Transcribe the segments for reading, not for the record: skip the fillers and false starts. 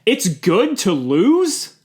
It's good to lose?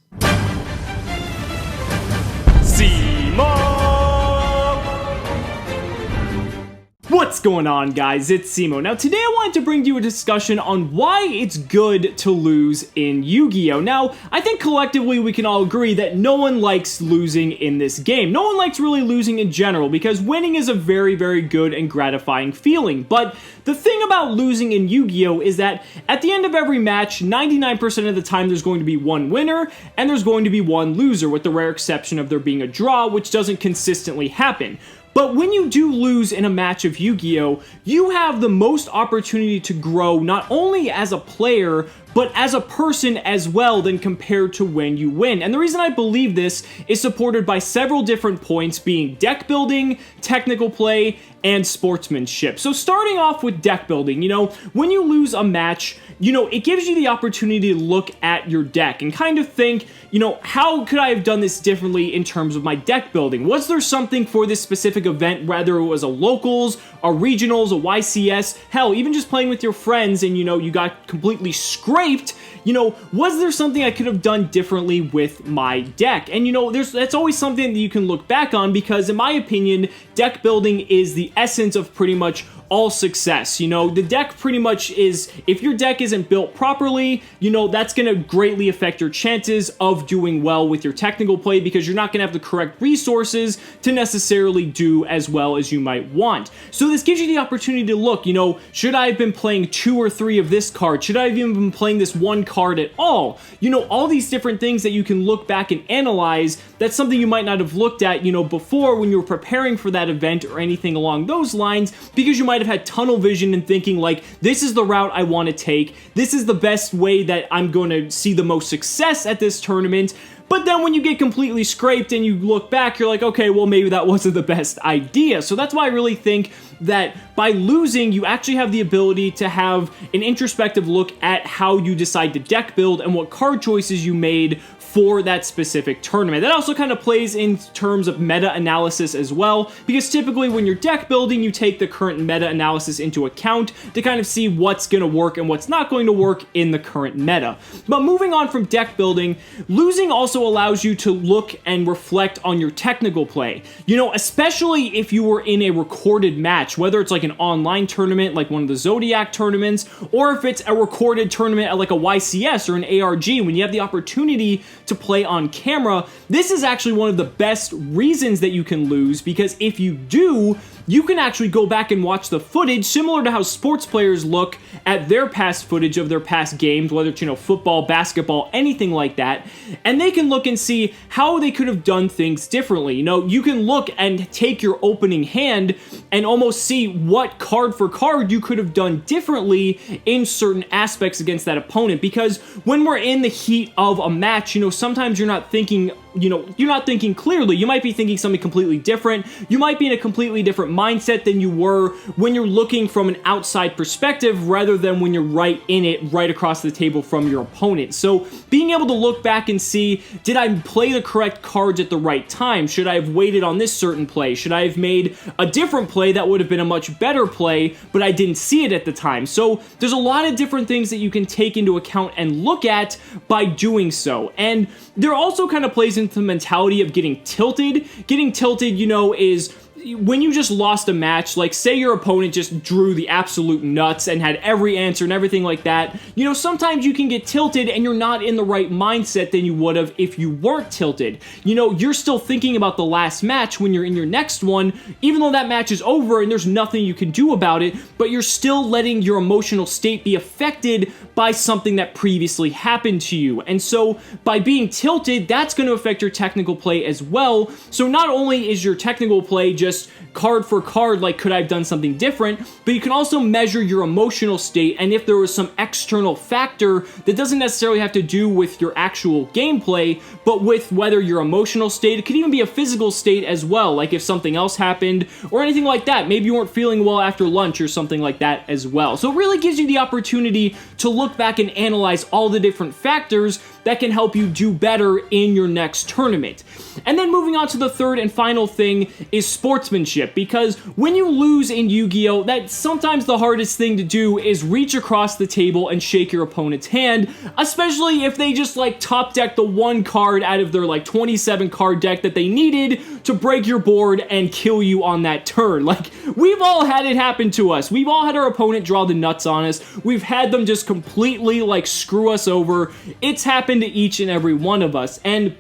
What's going on, guys? It's Cimo. Now, today I wanted to bring you a discussion on why it's good to lose in Yu-Gi-Oh! Now, I think collectively we can all agree that no one likes losing in this game. No one likes really losing in general, because winning is a very, very good and gratifying feeling. But the thing about losing in Yu-Gi-Oh! Is that at the end of every match, 99% of the time there's going to be one winner, and there's going to be one loser, with the rare exception of there being a draw, which doesn't consistently happen. But when you do lose in a match of Yu-Gi-Oh!, you have the most opportunity to grow not only as a player, but as a person as well than compared to when you win. And the reason I believe this is supported by several different points, being deck building, technical play, and sportsmanship. So starting off with deck building, when you lose a match, it gives you the opportunity to look at your deck and kind of think, how could I have done this differently in terms of my deck building? Was there something for this specific event, whether it was a locals, a regionals, a YCS, hell, even just playing with your friends and, you got completely scraped, was there something I could have done differently with my deck? And, that's always something that you can look back on, because in my opinion, deck building is the essence of pretty much all success. The deck pretty much is, if your deck isn't built properly, that's going to greatly affect your chances of doing well with your technical play, because you're not going to have the correct resources to necessarily do as well as you might want. So this gives you the opportunity to look, should I have been playing 2 or 3 of this card? Should I have even been playing this one card at all? All these different things that you can look back and analyze. That's something you might not have looked at, before when you were preparing for that event or anything along those lines, because you might have had tunnel vision and thinking like, this is the route I want to take, this is the best way that I'm going to see the most success at this tournament. But then when you get completely scraped and you look back, you're like, okay, well, maybe that wasn't the best idea. So that's why I really think that by losing, you actually have the ability to have an introspective look at how you decide to deck build and what card choices you made for that specific tournament. That also kind of plays in terms of meta-analysis as well, because typically when you're deck building, you take the current meta-analysis into account to kind of see what's going to work and what's not going to work in the current meta. But moving on from deck building, losing also allows you to look and reflect on your technical play. Especially if you were in a recorded match, whether it's like an online tournament, like one of the Zodiac tournaments, or if it's a recorded tournament at like a YCS or an ARG, when you have the opportunity to play on camera, this is actually one of the best reasons that you can lose, because if you do, you can actually go back and watch the footage, similar to how sports players look at their past footage of their past games, whether it's, football, basketball, anything like that, and they can look and see how they could have done things differently. You can look and take your opening hand and almost see what card for card you could have done differently in certain aspects against that opponent, because when we're in the heat of a match, sometimes you're not thinking clearly. You might be thinking something completely different. You might be in a completely different mindset than you were when you're looking from an outside perspective, rather than when you're right in it, right across the table from your opponent. So being able to look back and see, did I play the correct cards at the right time? Should I have waited on this certain play? Should I have made a different play that would have been a much better play, but I didn't see it at the time? So there's a lot of different things that you can take into account and look at by doing so. And there also kind of plays into the mentality of getting tilted. Getting tilted, is when you just lost a match, like say your opponent just drew the absolute nuts and had every answer and everything like that, sometimes you can get tilted and you're not in the right mindset than you would have if you weren't tilted. You're still thinking about the last match when you're in your next one, even though that match is over and there's nothing you can do about it, but you're still letting your emotional state be affected by something that previously happened to you. And so by being tilted, that's going to affect your technical play as well. So not only is your technical play just card for card, like could I have done something different, but you can also measure your emotional state, and if there was some external factor that doesn't necessarily have to do with your actual gameplay, but with whether your emotional state, it could even be a physical state as well, like if something else happened or anything like that. Maybe you weren't feeling well after lunch or something like that as well. So it really gives you the opportunity to look back and analyze all the different factors that can help you do better in your next tournament. And then moving on to the third and final thing is sports Sportsmanship, because when you lose in Yu-Gi-Oh, that's sometimes the hardest thing to do is reach across the table and shake your opponent's hand, especially if they just like top deck the one card out of their like 27 card deck that they needed to break your board and kill you on that turn. Like, we've all had it happen to us. We've all had our opponent draw the nuts on us. We've had them just completely like screw us over. It's happened to each and every one of us, and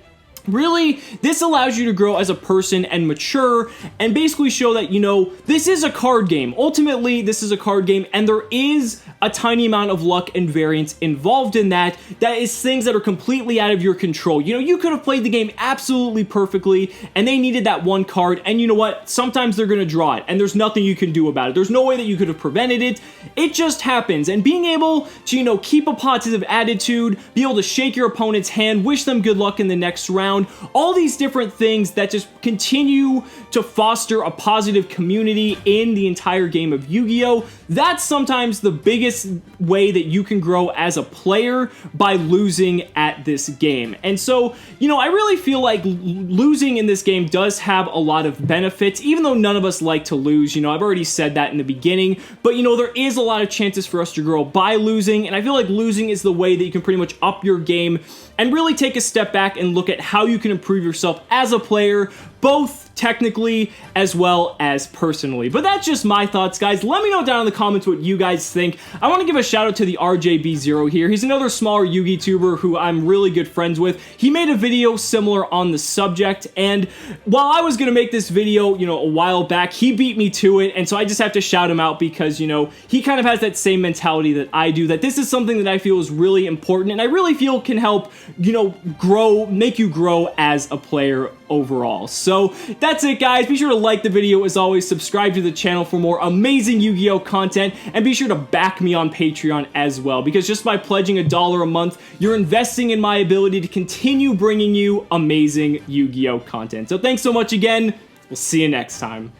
really, this allows you to grow as a person and mature and basically show that, you know, this is a card game. Ultimately, this is a card game, and there is a tiny amount of luck and variance involved in that. That is things that are completely out of your control. You know, you could have played the game absolutely perfectly, and they needed that one card, and you know what? Sometimes they're going to draw it, and there's nothing you can do about it. There's no way that you could have prevented it. It just happens, and being able to, you know, keep a positive attitude, be able to shake your opponent's hand, wish them good luck in the next round, all these different things that just continue to foster a positive community in the entire game of Yu-Gi-Oh! That's sometimes the biggest way that you can grow as a player, by losing at this game. And so, you know, I really feel like losing in this game does have a lot of benefits, even though none of us like to lose. You know, I've already said that in the beginning, but you know, there is a lot of chances for us to grow by losing, and I feel like losing is the way that you can pretty much up your game and really take a step back and look at how you can improve yourself as a player, both technically as well as personally. But that's just my thoughts, guys. Let me know down in the comments what you guys think. I want to give a shout out to the RJB0 here. He's another smaller Yu-Gi tuber who I'm really good friends with. He made a video similar on the subject, and while I was going to make this video, you know, a while back, he beat me to it, and so I just have to shout him out because, you know, he kind of has that same mentality that I do, that this is something that I feel is really important, and I really feel can help, you know, make you grow as a player overall. So that's it, guys. Be sure to like the video as always, subscribe to the channel for more amazing Yu-Gi-Oh content, and be sure to back me on Patreon as well, because just by pledging $1 a month, you're investing in my ability to continue bringing you amazing Yu-Gi-Oh content. So thanks so much again. We'll see you next time.